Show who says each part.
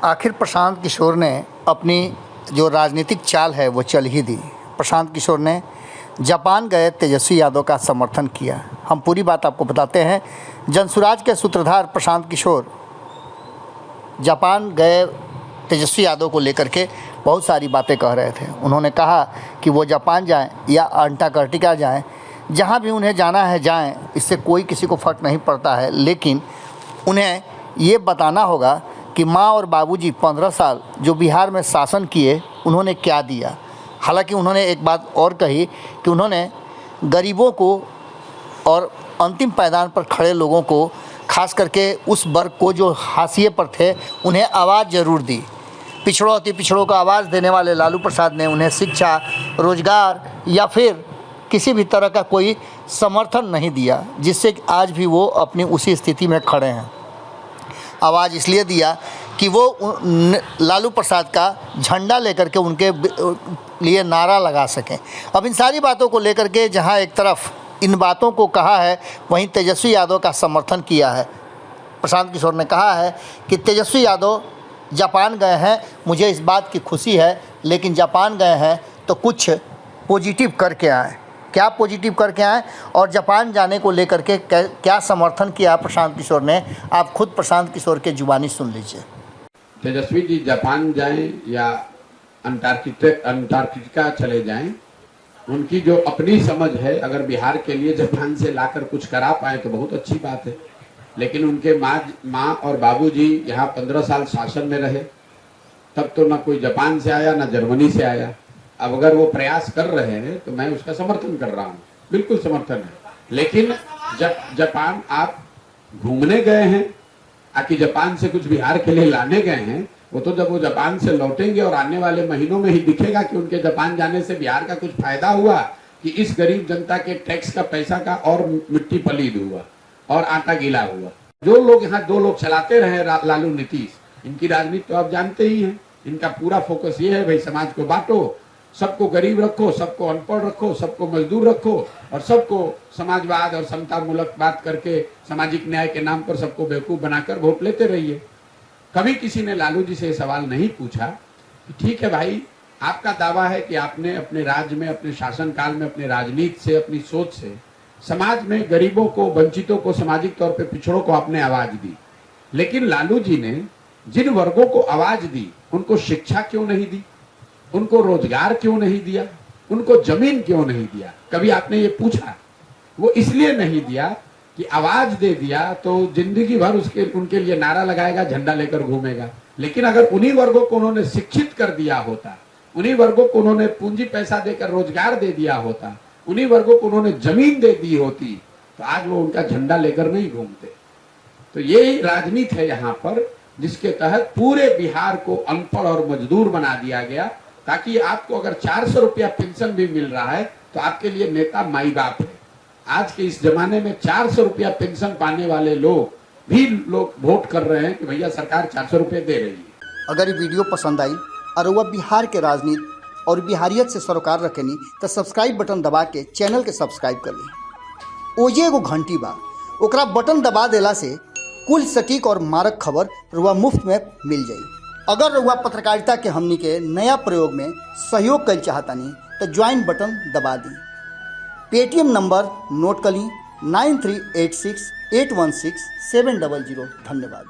Speaker 1: आखिर प्रशांत किशोर ने अपनी जो राजनीतिक चाल है वो चल ही दी। प्रशांत किशोर ने जापान गए तेजस्वी यादव का समर्थन किया। हम पूरी बात आपको बताते हैं। जनसुराज के सूत्रधार प्रशांत किशोर जापान गए तेजस्वी यादव को लेकर के बहुत सारी बातें कह रहे थे। उन्होंने कहा कि वो जापान जाएं या अंटार्कटिका जाएं, जहां भी उन्हें जाना है जाएं, इससे कोई किसी को फ़र्क नहीं पड़ता है, लेकिन उन्हें ये बताना होगा कि माँ और बाबूजी 15 साल जो बिहार में शासन किए, उन्होंने क्या दिया। हालांकि उन्होंने एक बात और कही कि उन्होंने गरीबों को और अंतिम पायदान पर खड़े लोगों को, खास करके उस वर्ग को जो हाशिए पर थे, उन्हें आवाज़ ज़रूर दी। पिछड़ों अति पिछड़ों को आवाज़ देने वाले लालू प्रसाद ने उन्हें शिक्षा, रोजगार या फिर किसी भी तरह का कोई समर्थन नहीं दिया, जिससे आज भी वो अपनी उसी स्थिति में खड़े हैं। आवाज़ इसलिए दिया कि वो लालू प्रसाद का झंडा लेकर के उनके लिए नारा लगा सकें। अब इन सारी बातों को लेकर के जहां एक तरफ इन बातों को कहा है, वहीं तेजस्वी यादव का समर्थन किया है। प्रशांत किशोर ने कहा है कि तेजस्वी यादव जापान गए हैं, मुझे इस बात की खुशी है, लेकिन जापान गए हैं तो कुछ पॉजिटिव करके आए। क्या पॉजिटिव करके आए और जापान जाने को लेकर के क्या समर्थन किया प्रशांत किशोर ने, आप खुद प्रशांत किशोर के जुबानी सुन लीजिए।
Speaker 2: तेजस्वी जी जापान जाएं या अंटार्कटिका चले जाएं, उनकी जो अपनी समझ है, अगर बिहार के लिए जापान से लाकर कुछ करा पाए तो बहुत अच्छी बात है। लेकिन उनके माँ और बाबूजी यहाँ 15 साल शासन में रहे, तब तो ना कोई जापान से आया ना जर्मनी से आया। अब अगर वो प्रयास कर रहे हैं तो मैं उसका समर्थन कर रहा हूँ, बिल्कुल समर्थन है। लेकिन जब जापान आप घूमने गए हैं, आकि जापान से कुछ बिहार के लिए लाने गए हैं, वो तो जब वो जापान से लौटेंगे और आने वाले महीनों में ही दिखेगा कि उनके जापान जाने से बिहार का कुछ फायदा हुआ, कि इस गरीब जनता के टैक्स का पैसा का और मिट्टी पलीद हुआ और आटा गीला हुआ। जो लोग यहाँ 2 लोग चलाते रहे, लालू नीतीश, इनकी राजनीति तो आप जानते ही हैं। इनका पूरा फोकस ये है, भाई समाज को बांटो, सबको गरीब रखो, सबको अनपढ़ रखो, सबको मजदूर रखो और सबको समाजवाद और समता मूलक बात करके सामाजिक न्याय के नाम पर सबको बेवकूफ बनाकर वोट लेते रहिए। कभी किसी ने लालू जी से सवाल नहीं पूछा कि ठीक है भाई, आपका दावा है कि आपने अपने राज्य में, अपने शासनकाल में, अपने राजनीति से, अपनी सोच से समाज में गरीबों को, वंचितों को, सामाजिक तौर पर पिछड़ों को आपने आवाज दी। लेकिन लालू जी ने जिन वर्गों को आवाज दी, उनको शिक्षा क्यों नहीं दी, उनको रोजगार क्यों नहीं दिया, उनको जमीन क्यों नहीं दिया? कभी आपने ये पूछा? वो इसलिए नहीं दिया कि आवाज दे दिया तो जिंदगी भर उनके लिए नारा लगाएगा, झंडा लेकर घूमेगा। लेकिन अगर उन्हीं वर्गों को उन्होंने शिक्षित कर दिया होता, उन्हीं वर्गों को उन्होंने पूंजी पैसा देकर रोजगार दे दिया होता, उन्हीं वर्गों को उन्होंने जमीन दे दी होती, तो आज वो उनका झंडा लेकर नहीं घूमते। तो यही राजनीति है यहाँ पर, जिसके तहत पूरे बिहार को अनपढ़ और मजदूर बना दिया गया, ताकि आपको अगर 400 रुपया पेंशन भी मिल रहा है तो आपके लिए नेता माई बाप है। आज के इस जमाने में 400 रुपया पेंशन पाने वाले लोग वोट कर रहे हैं कि भैया सरकार 400 रुपये दे रही है।
Speaker 1: अगर ये वीडियो पसंद आई और वह बिहार के राजनीति और बिहारियत से सरोकार रखेनी तो सब्सक्राइब बटन दबा के चैनल के सब्सक्राइब कर ली। ओजे एगो घंटी बा, ओकरा बटन दबा देला से कुल सटीक और मारक खबर रुआ मुफ्त में मिल जाई। अगर रुआ पत्रकारिता के हमनी के नया प्रयोग में सहयोग कर चाहतानी तो ज्वाइन बटन दबा दी। पेटीएम नंबर नोट कर ली 9386816700। धन्यवाद।